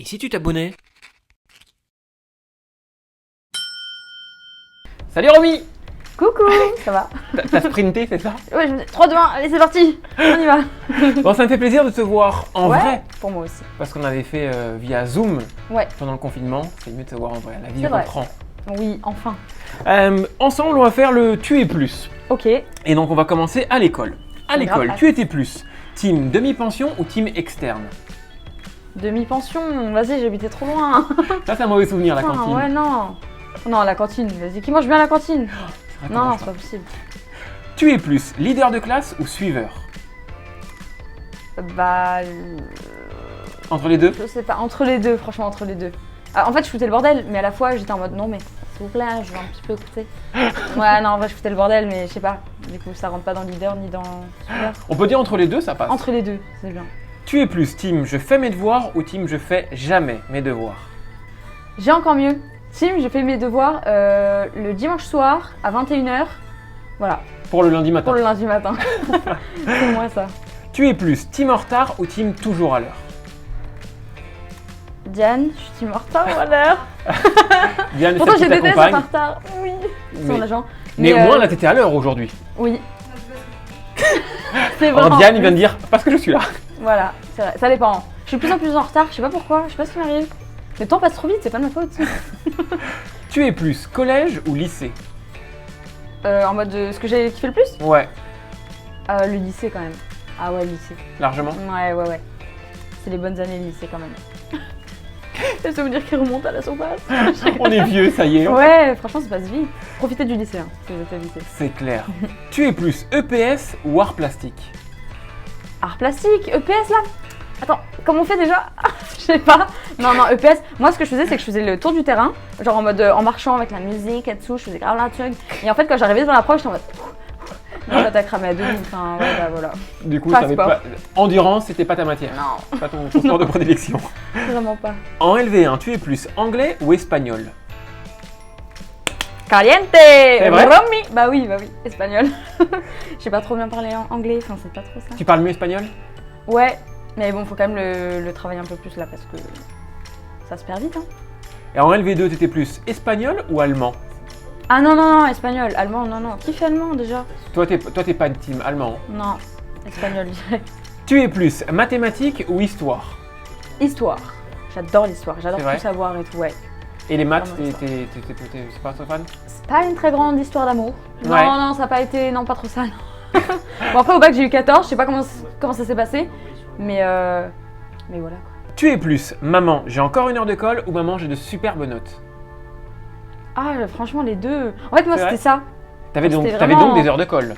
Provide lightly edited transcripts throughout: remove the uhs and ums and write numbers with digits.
Et si tu t'abonnais? Salut Romy! Coucou, ça va? T'as sprinté, c'est ça? Ouais, je me dis 3, 2, 1, allez c'est parti, on y va. Bon, ça me fait plaisir de te voir en Ouais, vrai. pour moi aussi. Parce qu'on avait fait via Zoom Ouais, pendant le confinement. C'est mieux de te voir en vrai, la vie C'est vrai. reprend. oui, enfin. Ensemble, on va faire le tu es plus. Ok, Et donc, on va commencer à l'école. À l'école, Grave. tu étais plus. Team demi-pension ou team externe? demi-pension, vas-y, j'habitais trop loin. Ça, c'est un mauvais souvenir, la Putain, cantine. Ouais, non. Non, la cantine, vas-y, qui mange bien la cantine? C'est vrai qu'on Non, mange c'est pas. pas possible. Tu es plus leader de classe ou suiveur? Bah, Entre les deux? je sais pas, entre les deux, franchement, entre les deux. Ah, en fait, je foutais le bordel, mais à la fois, j'étais en mode non, mais s'il vous plaît, je veux un petit peu écouter. Ouais, non, en vrai, je foutais le bordel, mais je sais pas. Du coup, ça rentre pas dans leader ni dans suiveur. On peut dire entre les deux, ça passe. Entre les deux, c'est bien. Tu es plus team je fais mes devoirs ou team je fais jamais mes devoirs? J'ai encore mieux. Tim, j'ai fait mes devoirs le dimanche soir à 21h. Voilà, Pour le lundi matin. pour le lundi matin. C'est moi ça. Tu es plus team en retard ou team toujours à l'heure? Diane, je suis team en retard ou à l'heure. Diane, Pourtant, celle j'ai qui détesté être en t'accompagne. retard. Oui, Mais, son agent. mais au moins là, t'étais à l'heure aujourd'hui. Oui. C'est Alors vraiment. Diane, il vient de dire parce que je suis là. Voilà, c'est vrai, ça dépend. Je suis de plus en plus en retard, je sais pas pourquoi, je sais pas ce qui m'arrive. Le temps passe trop vite, c'est pas de ma faute. Tu es plus collège ou lycée? En mode ce que j'ai kiffé le plus Ouais, Le lycée quand même. Ah ouais, le lycée. largement. Ouais. C'est les bonnes années le lycée quand même. Le souvenir qui remonte à la surface. On est vieux, ça y est. Ouais, franchement, ça passe vite. Profitez du lycée, hein, si vous êtes au lycée. C'est clair. Tu es plus EPS ou art plastique? Art plastique, EPS là. Attends, comment on fait déjà? Je sais pas. Non, EPS. Moi, ce que je faisais, c'est que je faisais le tour du terrain, genre en mode en marchant avec la musique et tout. Je faisais grave la truc. Et en fait, quand j'arrivais devant la prof, j'étais en mode. Non, là, t'as cramé à demi. Enfin, ouais, bah voilà. Du coup, Pas t'avais sport. pas... endurance, c'était pas ta matière. Non, Pas ton sport de prédilection. vraiment pas. En LV1, tu es plus anglais ou espagnol? Caliente! vrai Romy. Bah oui, espagnol. Je sais pas trop bien parler en anglais, enfin, c'est pas trop ça. Tu parles mieux espagnol? Ouais, mais bon, faut quand même le travailler un peu plus là parce que ça se perd vite, hein. Et en LV2, t'étais plus espagnol ou allemand? Ah non, espagnol, allemand, non. Qui fait allemand déjà? Toi, t'es pas de team allemand. Non, espagnol direct. Tu es plus mathématiques ou histoire? Histoire. J'adore l'histoire, j'adore C'est vrai tout savoir et tout, ouais. Et les maths, Vraiment c'est pas trop fan? C'est pas une très grande histoire d'amour. Ouais. Non, ça a pas été, non, pas trop ça, non. Bon, après, au bac, j'ai eu 14, je sais pas comment ça s'est passé, mais voilà quoi. Tu es plus maman, j'ai encore une heure de colle ou maman, j'ai de superbes notes? Ah, franchement, les deux. En fait, moi, C'est vrai c'était ça. T'avais donc, C'était t'avais vraiment- donc des heures de colle.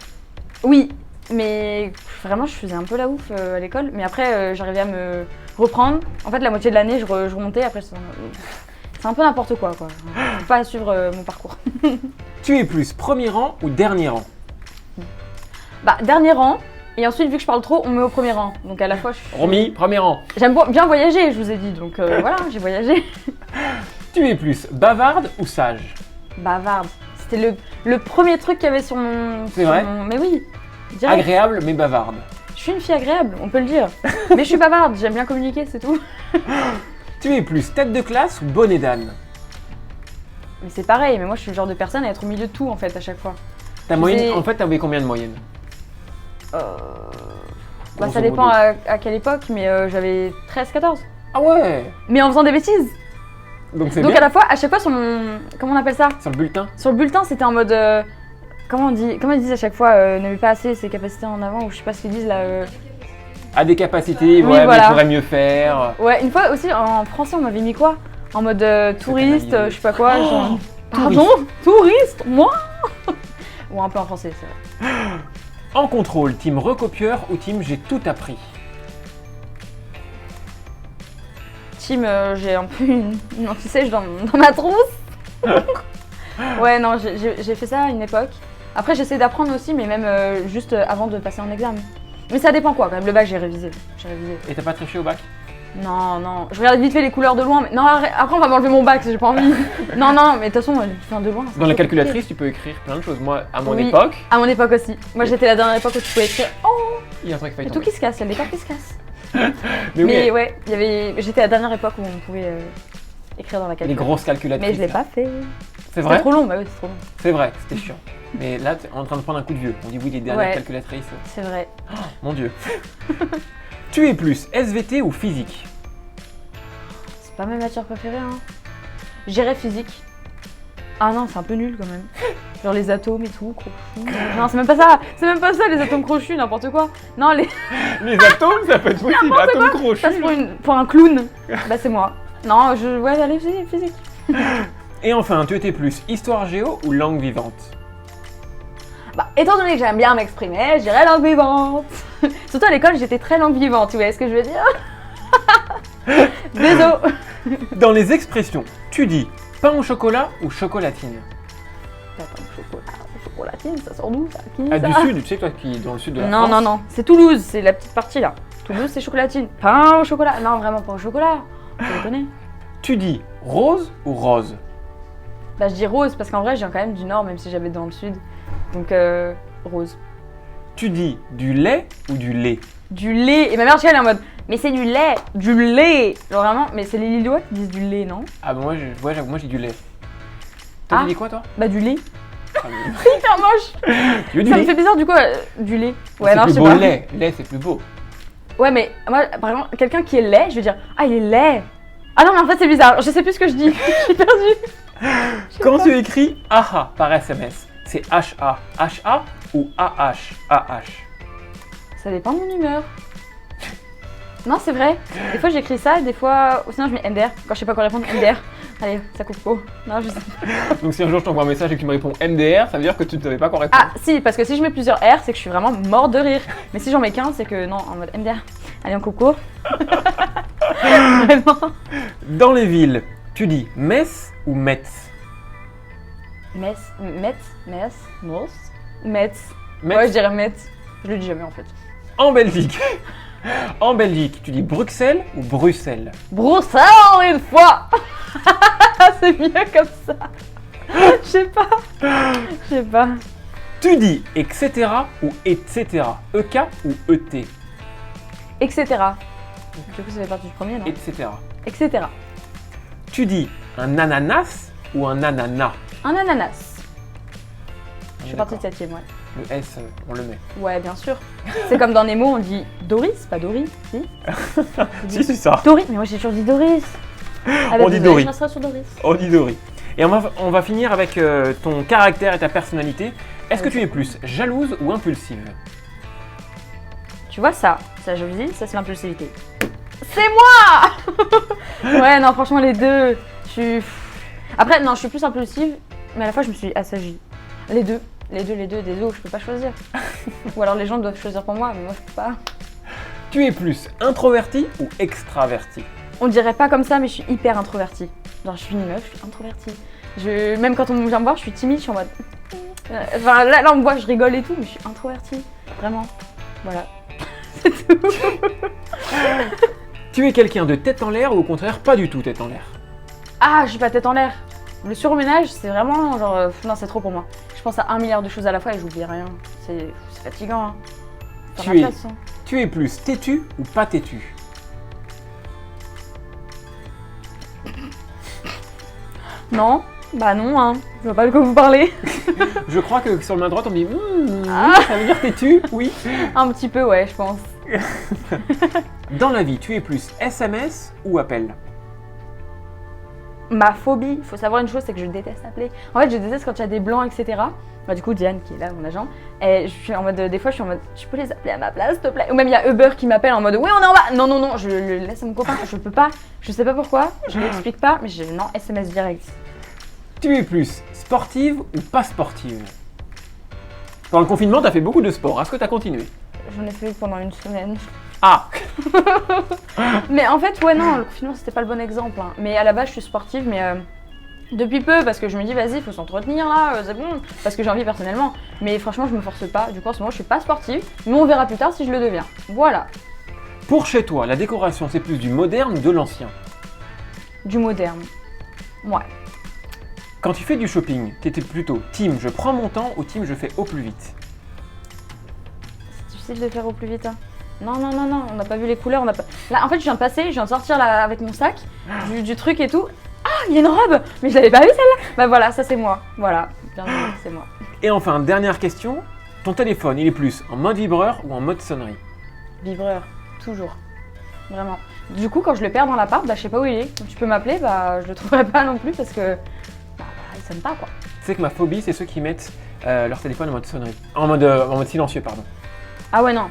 Oui, mais vraiment, je faisais un peu la ouf à l'école. Mais après, j'arrivais à me reprendre. En fait, la moitié de l'année, je remontais. Après, c'est un peu n'importe quoi. Je peux pas suivre mon parcours. Tu es plus premier rang ou dernier rang? Bah, dernier rang. Et ensuite, vu que je parle trop, on me met au premier rang. Donc à la fois, Romy, premier rang. j'aime bien voyager, je vous ai dit. Donc voilà, j'ai voyagé. Tu es plus bavarde ou sage? Bavarde. C'était le premier truc qu'il y avait sur mon... C'est vrai Mais oui, direct. Agréable mais bavarde. Je suis une fille agréable, on peut le dire. Mais je suis bavarde, j'aime bien communiquer, c'est tout. Tu es plus tête de classe ou bonnet d'âne? Mais c'est pareil, mais moi je suis le genre de personne à être au milieu de tout en fait à chaque fois. Ta Je moyenne, faisais- en fait, t'avais combien de moyenne? Bah, Grosso ça dépend modo. à quelle époque, mais j'avais 13-14. Ah ouais. Mais en faisant des bêtises. Donc c'est Donc bien. à chaque fois sur mon... Comment on appelle ça? Sur le bulletin. Sur le bulletin c'était en mode... Comment ils disent à chaque fois ne met pas assez ses capacités en avant ou je sais pas ce qu'ils disent là. A des capacités, Oui, ouais, mais voilà. il pourrait mieux faire. Ouais, une fois aussi en français on m'avait mis quoi? En mode touriste, pénalisé. je sais pas quoi. Oh, genre... Pardon? Touriste? Moi? Ou un peu en français, c'est vrai. En contrôle, team recopieur ou team j'ai tout appris? Team, j'ai un peu une anti-sèche dans ma trousse. Ouais, non, j'ai fait ça à une époque. Après, j'essaie d'apprendre aussi, mais même juste avant de passer en examen. Mais ça dépend quoi, quand même. Le bac, j'ai révisé. Et t'as pas triché au bac? Non. Je regarde vite fait les couleurs de loin, mais non, après, on va m'enlever mon bac, j'ai pas envie. Non, mais de toute façon, de loin. c'est Dans la trop calculatrice, tu peux écrire plein de choses. Moi, à mon Oui. époque, compliqué. À mon époque aussi. Moi, j'étais la dernière époque où tu pouvais écrire. Oh, il y a un truc qui il y fait a tout qui se casse, il y a des cartes qui se cassent. Mais ouais, j'étais à la dernière époque où on pouvait écrire dans la les calculatrice. grosses calculatrices. Mais je l'ai là. pas fait. C'est vrai. C'est trop long, bah oui, c'est trop long. C'est vrai, c'était chiant. Mais là, t'es en train de prendre un coup de vieux. On dit oui, les dernières Ouais. calculatrices. C'est vrai. Mon Dieu. Tu es plus SVT ou physique? C'est pas ma matière préférée, hein. J'irais physique. Ah non, c'est un peu nul quand même. Genre les atomes et tout, crochus. Non, c'est même pas ça. C'est même pas ça, les atomes crochus, n'importe quoi. Non, Les atomes, ça peut être possible. Atomes crochus. ça c'est pour un clown. Bah c'est moi. Non, ouais, allez, physique. Et enfin, tu étais plus histoire géo ou langue vivante? Bah, étant donné que j'aime bien m'exprimer, je dirais langue vivante. Surtout à l'école, j'étais très langue vivante, tu vois ce que je veux dire? Désolé. Dans les expressions, tu dis pain au chocolat ou chocolatine? Attends, chocolatine, ça sort d'où ça? Qui Ah, ça? du sud, tu sais toi qui est dans le sud de la Non, France. non, non, c'est Toulouse, c'est la petite partie là. Toulouse, c'est chocolatine. Pain au chocolat. Non, vraiment pas au chocolat. Tu le connais? Tu dis rose ou rose? Bah, je dis rose parce qu'en vrai, je viens quand même du nord, même si j'habite dans le sud. Donc, rose. Tu dis du lait ou du lait? Du lait. Et ma mère, elle est en mode, mais c'est du lait. Du lait. Genre vraiment, mais c'est les Lillois qui disent du lait, non? Ah bah moi, j'avoue, moi j'ai du lait. Toi, tu dis quoi toi? Bah, du lait. Ah, mais- C'est hyper moche. Tu veux du Ça me lait? fait bizarre du coup, du lait. Ouais, C'est non, je plus sais beau pas. lait. Lait, c'est plus beau. Ouais, mais moi, par exemple, quelqu'un qui est laid, je vais dire, ah, il est laid. Ah non, mais en fait, c'est bizarre. Je sais plus ce que je dis. Je suis perdue. Quand tu écris AHA par SMS, c'est HA, HA ou AH, AH? Ça dépend de mon humeur. Non, c'est vrai. Des fois, j'écris ça, des fois, ou sinon, je mets MDR. Quand je sais pas quoi répondre, MDR. Allez, ça coupe quoi? Non, je sais pas. Donc si un jour je t'envoie un message et que tu me réponds MDR, ça veut dire que tu ne savais pas quoi répondre. Ah, si, parce que si je mets plusieurs R, c'est que je suis vraiment mort de rire. Mais si j'en mets qu'un, c'est que non, en mode MDR. Allez, on coupe court. Vraiment. Dans les villes, tu dis Metz ou Metz? Metz, Metz, Metz, Metz. Metz. Ouais, je dirais Metz. Je le dis jamais en fait. En Belgique. En Belgique, tu dis Bruxelles ou Bruxelles? Bruxelles une fois. C'est mieux comme ça. Je sais pas. Je sais pas. Tu dis etc. ou etc. EK ou ET? Etc. Du coup, ça fait partie du premier, non? Etc. Etc. Tu dis un ananas ou un ananas? Un ananas. Je suis partie de D'accord. 7ème, ouais. Le S, on le met. Ouais, bien sûr. C'est comme dans Nemo, on dit Doris, pas Dory, si? Si, c'est ça. Doris, mais moi j'ai toujours dit Doris. Ah bah, On dit désolé, Dory. Je resterai sur Doris. Odidori. Et on va finir avec ton caractère et ta personnalité. Est-ce que tu es plus jalouse ou impulsive? Tu vois ça, c'est la jalousie, ça c'est l'impulsivité. C'est moi. Ouais, non, franchement les deux. Je suis. Après, non, je suis plus impulsive, mais à la fois je me suis assagie. Les deux, désolé, je peux pas choisir. Ou alors les gens doivent choisir pour moi, mais moi je peux pas. Tu es plus introverti ou extraverti? On dirait pas comme ça, mais je suis hyper introvertie. Genre, je suis une meuf, je suis introvertie. Même quand on vient me voir, je suis timide, je suis en mode. Enfin, là, on me voit, je rigole et tout, mais je suis introvertie. Vraiment. Voilà. C'est tout. Tu es quelqu'un de tête en l'air ou au contraire pas du tout tête en l'air? Ah, je suis pas tête en l'air. Le surménage, c'est vraiment genre. Non, c'est trop pour moi. Je pense à 1 milliard de choses à la fois et j'oublie rien. C'est fatigant, hein. Faire ma place, hein. Tu es plus têtu ou pas têtu? Non, bah non, hein. Je vois pas de quoi vous parlez. Je crois que sur ma droite on dit Ah. ça veut dire têtu, oui. Un petit peu, ouais, je pense. Dans la vie, tu es plus SMS ou appel? Ma phobie, faut savoir une chose, c'est que je déteste appeler. En fait, je déteste quand il y a des blancs, etc. Bah, du coup, Diane, qui est là, mon agent, et je suis en mode, des fois, je suis en mode, tu peux les appeler à ma place, s'il te plaît? Ou même, il y a Uber qui m'appelle en mode, oui, on est en bas. Non, non, non, je le laisse à mon copain, je peux pas. Je sais pas pourquoi, je l'explique pas, mais non, SMS direct. Tu es plus sportive ou pas sportive? Dans le confinement, t'as fait beaucoup de sport. Est-ce que t'as continué? J'en ai fait pendant 1 semaine. Ah. Mais en fait, ouais, non, le confinement, c'était pas le bon exemple. Hein. Mais à la base, je suis sportive, mais depuis peu, parce que je me dis, vas-y, faut s'entretenir là, c'est bon. Parce que j'ai envie personnellement. Mais franchement, je me force pas. Du coup, en ce moment, je suis pas sportive. Mais on verra plus tard si je le deviens. Voilà. Pour chez toi, la décoration, c'est plus du moderne ou de l'ancien? Du moderne. Ouais. Quand tu fais du shopping, t'étais plutôt team je prends mon temps ou team je fais au plus vite? C'est difficile de faire au plus vite. Hein. Non, non, non, non, on n'a pas vu les couleurs, on n'a pas... Là, en fait, je viens de passer, je viens de sortir là, avec mon sac, du truc et tout. Ah, il y a une robe. Mais je l'avais pas vue celle-là. Bah voilà, ça c'est moi. Voilà, bien joué, c'est moi. Et enfin, dernière question. Ton téléphone, il est plus en mode vibreur ou en mode sonnerie? Vibreur, toujours. Vraiment. Du coup, quand je le perds dans l'appart, bah je sais pas où il est. Donc tu peux m'appeler, bah je le trouverai pas non plus parce que... Bah il sonne pas quoi. Tu sais que ma phobie, c'est ceux qui mettent leur téléphone en mode sonnerie. En mode silencieux, pardon. Ah ouais, non.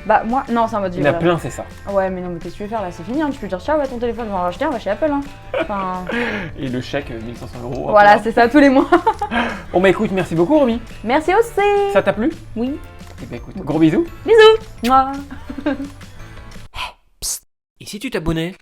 Bah moi, non, c'est en mode Il y en a vibreur. plein, c'est ça. Ouais, mais non, mais qu'est-ce que tu veux faire là? C'est fini, hein. Tu peux dire tiens, ouais, ton téléphone, on va racheter, on va chez Apple. Hein. Enfin, Et le chèque, 1500 €. voilà, c'est ça tous les mois. Bon bah écoute, merci beaucoup Romy. Merci aussi. Ça t'a plu? Oui. Et bah écoute, gros bisous. Bisous. Mouah. Et si tu t'abonnais?